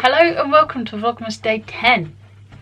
Hello and welcome to Vlogmas Day 10.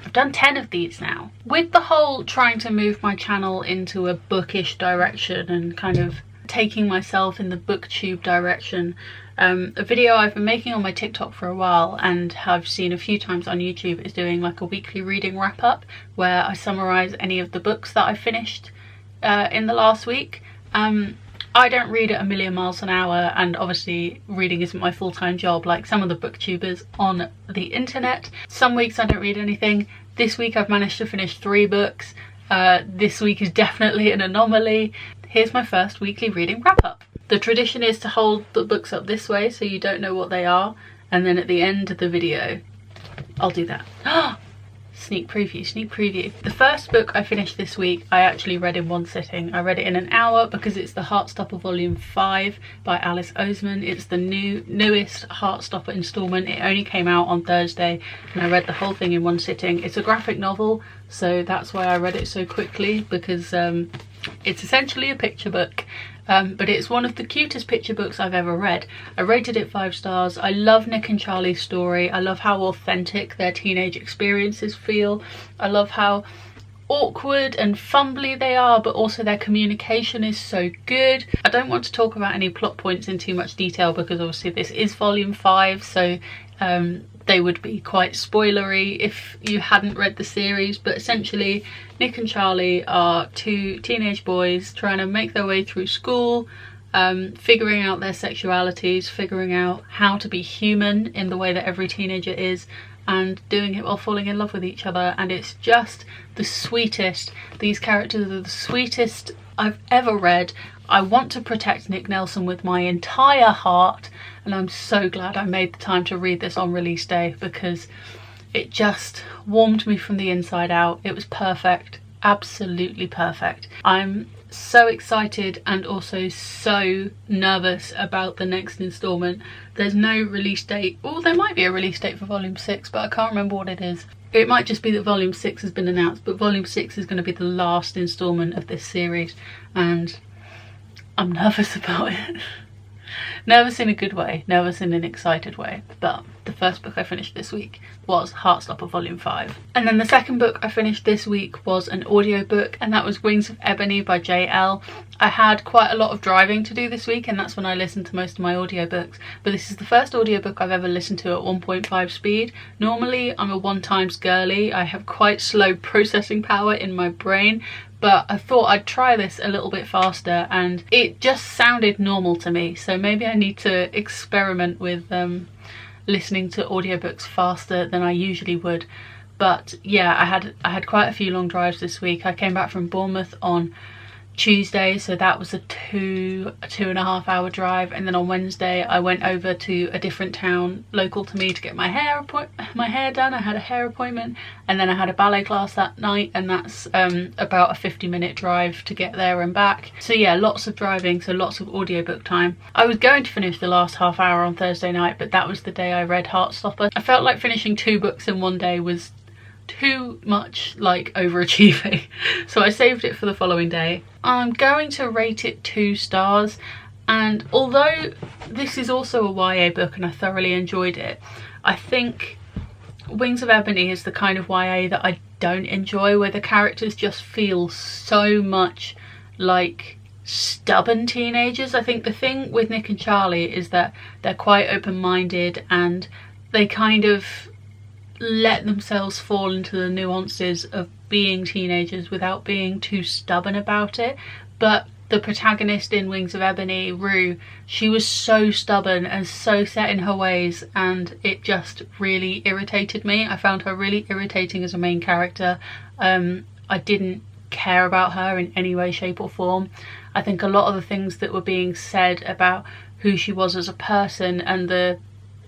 I've done 10 of these now. With the whole trying to move my channel into a bookish direction and kind of taking myself in the booktube direction, a video I've been making on my TikTok for a while and have seen a few times on YouTube is doing like a weekly reading wrap up where I summarise any of the books that I finished in the last week. I don't read at a million miles an hour, and obviously reading isn't my full-time job like some of the booktubers on the internet. Some weeks I don't read anything. This week I've managed to finish 3 books. This week is definitely an anomaly. Here's my first weekly reading wrap-up. The tradition is to hold the books up this way so you don't know what they are, and then at the end of the video I'll do that. Sneak preview, sneak preview. The first book I finished this week I actually read in one sitting. I read it in an hour because it's the Heartstopper Volume 5 by Alice Oseman. It's the newest Heartstopper instalment. It only came out on Thursday and I read the whole thing in one sitting. It's a graphic novel, so that's why I read it so quickly, because it's essentially a picture book. But it's one of the cutest picture books I've ever read. I rated it 5 stars. I love Nick and Charlie's story. I love how authentic their teenage experiences feel. I love how awkward and fumbly they are, but also their communication is so good. I don't want to talk about any plot points in too much detail because obviously this is volume 5, so they would be quite spoilery if you hadn't read the series. But essentially Nick and Charlie are 2 teenage boys trying to make their way through school, figuring out their sexualities, figuring out how to be human in the way that every teenager is, and doing it while falling in love with each other. And it's just the sweetest. These characters are the sweetest I've ever read. I want to protect Nick Nelson with my entire heart, and I'm so glad I made the time to read this on release day because it just warmed me from the inside out. It was perfect, absolutely perfect. I'm so excited and also so nervous about the next instalment. There's no release date. Oh, there might be a release date for volume 6, but I can't remember what it is. It might just be that volume 6 has been announced, but volume 6 is going to be the last instalment of this series, and I'm nervous about it. Nervous in a good way, nervous in an excited way. But the first book I finished this week was Heartstopper Volume 5. And then the second book I finished this week was an audiobook, and that was Wings of Ebony by JL. I had quite a lot of driving to do this week, and that's when I listened to most of my audiobooks. But this is the first audiobook I've ever listened to at 1.5 speed. Normally I'm a 1x girly. I have quite slow processing power in my brain, but I thought I'd try this a little bit faster and it just sounded normal to me. So maybe I need to experiment with listening to audiobooks faster than I usually would. But yeah, I had quite a few long drives this week. I came back from Bournemouth on Tuesday, so that was a 2.5 hour drive, and then on Wednesday I went over to a different town local to me to get my hair done. I had a hair appointment, and then I had a ballet class that night, and that's about a 50-minute drive to get there and back. So yeah, lots of driving, so lots of audiobook time. I was going to finish the last half hour on Thursday night, but that was the day I read Heartstopper. I felt like finishing 2 books in one day was too much like overachieving, so I saved it for the following day. I'm going to rate it 2 stars, and although this is also a YA book and I thoroughly enjoyed it, I think Wings of Ebony is the kind of YA that I don't enjoy, where the characters just feel so much like stubborn teenagers. I think the thing with Nick and Charlie is that they're quite open-minded and they kind of let themselves fall into the nuances of being teenagers without being too stubborn about it. But the protagonist in Wings of Ebony, Rue, she was so stubborn and so set in her ways, and it just really irritated me. I found her really irritating as a main character. I didn't care about her in any way, shape or form. I think a lot of the things that were being said about who she was as a person and the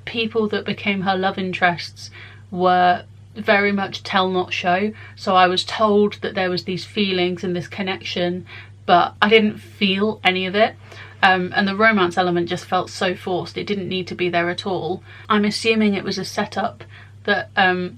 people that became her love interests were very much tell not show. So I was told that there was these feelings and this connection, but I didn't feel any of it. And the romance element just felt so forced. It didn't need to be there at all. I'm assuming it was a setup that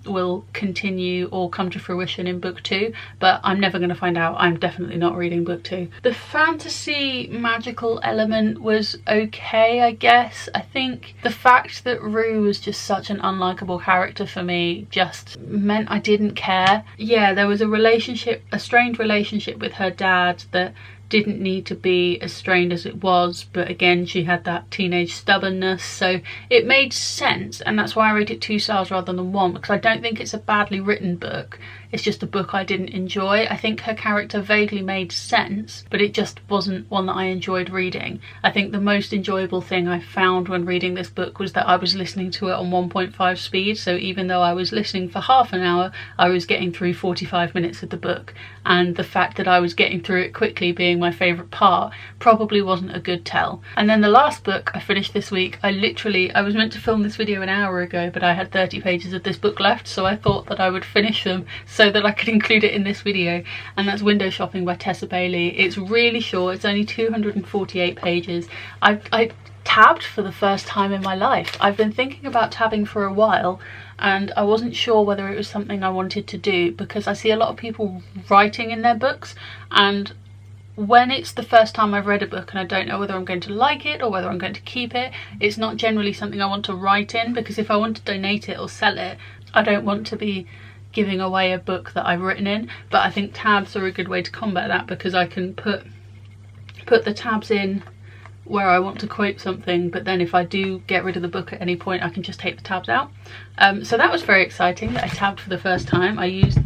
will continue or come to fruition in book 2, but I'm never going to find out. I'm definitely not reading book 2. The fantasy magical element was okay, I guess. I think the fact that Rue was just such an unlikable character for me just meant I didn't care. Yeah, there was a strained relationship with her dad that didn't need to be as strained as it was, but again, she had that teenage stubbornness, so it made sense, and that's why I rate it 2 stars rather than 1, because I don't think it's a badly written book. It's just a book I didn't enjoy. I think her character vaguely made sense, but it just wasn't one that I enjoyed reading. I think the most enjoyable thing I found when reading this book was that I was listening to it on 1.5 speed, so even though I was listening for half an hour, I was getting through 45 minutes of the book, and the fact that I was getting through it quickly being my favourite part probably wasn't a good tell. And then the last book I finished this week, I was meant to film this video an hour ago, but I had 30 pages of this book left, so I thought that I would finish them so that I could include it in this video, and that's Window Shopping by Tessa Bailey. It's really short, it's only 248 pages. I tabbed for the first time in my life. I've been thinking about tabbing for a while, and I wasn't sure whether it was something I wanted to do, because I see a lot of people writing in their books, and when it's the first time I've read a book and I don't know whether I'm going to like it or whether I'm going to keep it, it's not generally something I want to write in, because if I want to donate it or sell it, I don't want to be giving away a book that I've written in. But I think tabs are a good way to combat that, because I can put the tabs in where I want to quote something, but then if I do get rid of the book at any point, I can just take the tabs out. So that was very exciting that I tabbed for the first time. I used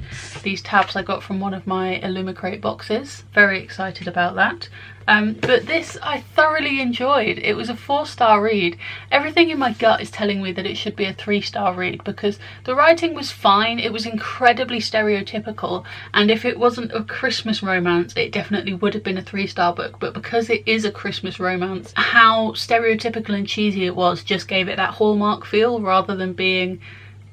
these tabs I got from one of my Illumicrate boxes. Very excited about that. But this I thoroughly enjoyed. It was a 4-star read. Everything in my gut is telling me that it should be a 3-star read, because the writing was fine. It was incredibly stereotypical, and if it wasn't a Christmas romance, it definitely would have been a 3-star book. But because it is a Christmas romance, how stereotypical and cheesy it was just gave it that Hallmark feel rather than being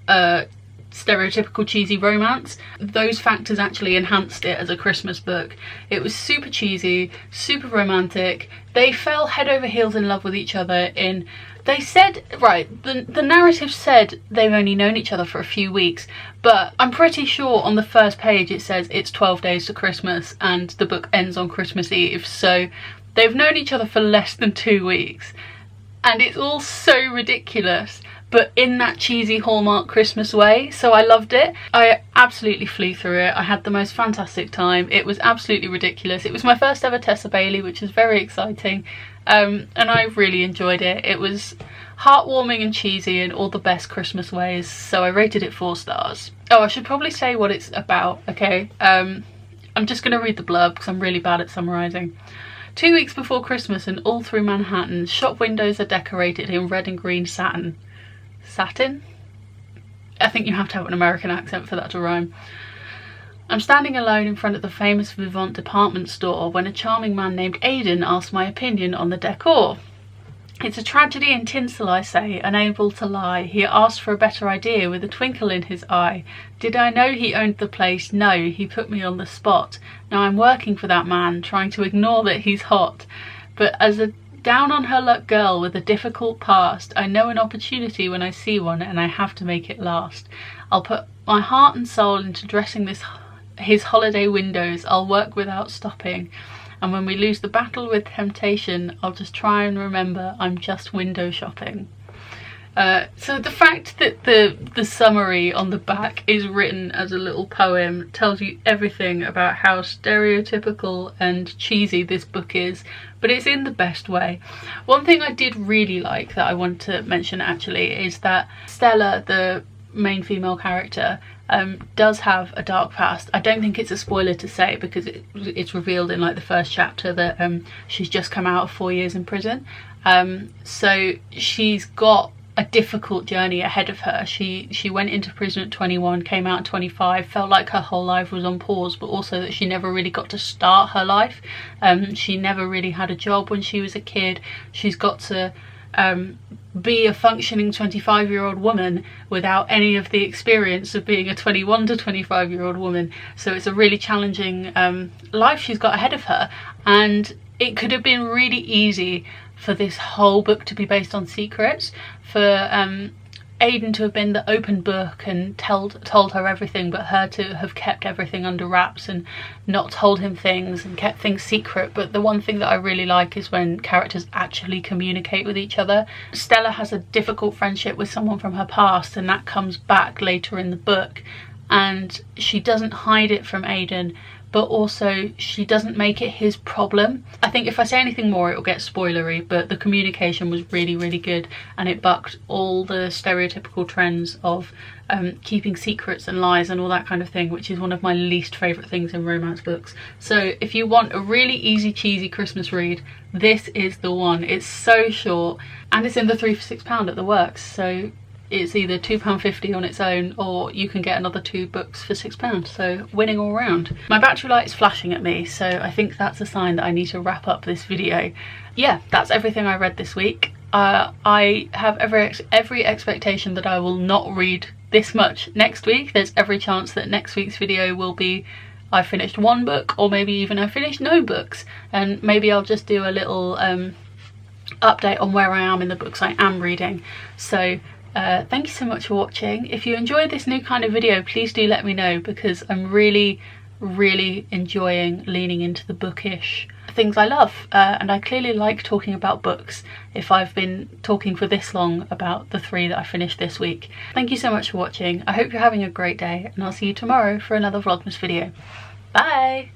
a stereotypical cheesy romance. Those factors actually enhanced it as a Christmas book. It was super cheesy, super romantic. They fell head over heels in love with each other they said, right, the narrative said they've only known each other for a few weeks, but I'm pretty sure on the first page it says it's 12 days to Christmas and the book ends on Christmas Eve, so they've known each other for less than 2 weeks. And it's all so ridiculous, but in that cheesy Hallmark Christmas way, so I loved it. I absolutely flew through it. I had the most fantastic time. It was absolutely ridiculous. It was my first ever Tessa Bailey, which was very exciting, and I really enjoyed it. It was heartwarming and cheesy in all the best Christmas ways, so I rated it 4 stars. Oh, I should probably say what it's about, okay? I'm just going to read the blurb because I'm really bad at summarising. 2 weeks before Christmas and all through Manhattan, shop windows are decorated in red and green satin. Satin? I think you have to have an American accent for that to rhyme. I'm standing alone in front of the famous Vivant department store when a charming man named Aidan asks my opinion on the decor. It's a tragedy in tinsel, I say, unable to lie. He asked for a better idea with a twinkle in his eye. Did I know he owned the place? No, he put me on the spot. Now I'm working for that man, trying to ignore that he's hot. But as a down-on-her-luck girl with a difficult past, I know an opportunity when I see one, and I have to make it last. I'll put my heart and soul into dressing his holiday windows. I'll work without stopping. And when we lose the battle with temptation, I'll just try and remember I'm just window shopping. So the fact that the summary on the back is written as a little poem tells you everything about how stereotypical and cheesy this book is, but it's in the best way. One thing I did really like that I want to mention actually is that Stella, the main female character, does have a dark past. I don't think it's a spoiler to say because it's revealed in like the first chapter that she's just come out of 4 years in prison. So she's got a difficult journey ahead of her. She went into prison at 21, came out at 25, felt like her whole life was on pause, but also that she never really got to start her life. She never really had a job when she was a kid. She's got to be a functioning 25-year-old woman without any of the experience of being a 21 to 25-year-old woman. So it's a really challenging life she's got ahead of her, and it could have been really easy for this whole book to be based on secrets, for Aidan to have been the open book and told her everything, but her to have kept everything under wraps and not told him things and kept things secret. But the one thing that I really like is when characters actually communicate with each other. Stella has a difficult friendship with someone from her past, and that comes back later in the book, and she doesn't hide it from Aidan, but also she doesn't make it his problem. I think if I say anything more it'll get spoilery, but the communication was really, really good, and it bucked all the stereotypical trends of keeping secrets and lies and all that kind of thing, which is one of my least favourite things in romance books. So if you want a really easy cheesy Christmas read, this is the one. It's so short, and it's in the 3 for £6 at the works, so it's either £2.50 on its own, or you can get another 2 books for £6, so winning all round. My battery light is flashing at me, so I think that's a sign that I need to wrap up this video. Yeah, that's everything I read this week. I have every expectation that I will not read this much next week. There's every chance that next week's video will be I finished 1 book, or maybe even I finished no books, and maybe I'll just do a little update on where I am in the books I am reading. So thank you so much for watching. If you enjoyed this new kind of video, please do let me know, because I'm really enjoying leaning into the bookish things I love, and I clearly like talking about books if I've been talking for this long about the 3 that I finished this week. Thank you so much for watching. I hope you're having a great day, and I'll see you tomorrow for another Vlogmas video. Bye!